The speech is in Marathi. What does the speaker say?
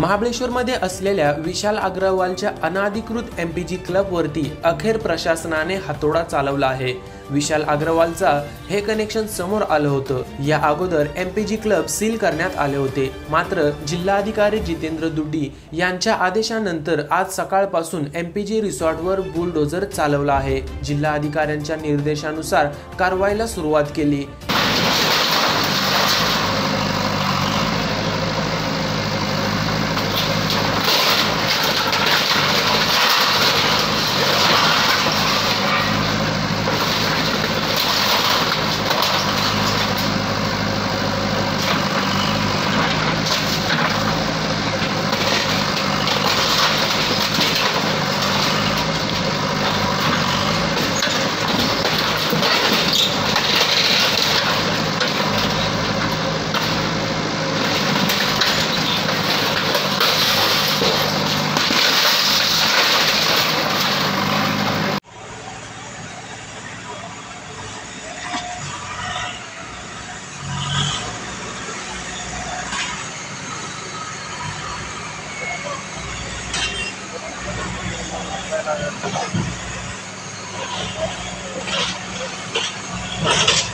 महाबळेश्वरमध्ये असलेल्या विशाल अग्रवालच्या अनधिकृत एमपीजी क्लबवरती अखेर प्रशासनाने हातोडा चालवला आहे। विशाल अग्रवालचा हे कनेक्शन समोर आलं होतं। या अगोदर एमपीजी क्लब सील करण्यात आले होते, मात्र जिल्हाधिकारी जितेंद्र दुड्डी यांच्या आदेशानंतर आज सकाळपासून एमपीजी रिसॉर्टवर बुलडोझर चालवला आहे। जिल्हाधिकाऱ्यांच्या निर्देशानुसार कारवाईला सुरुवात केली। Thank you.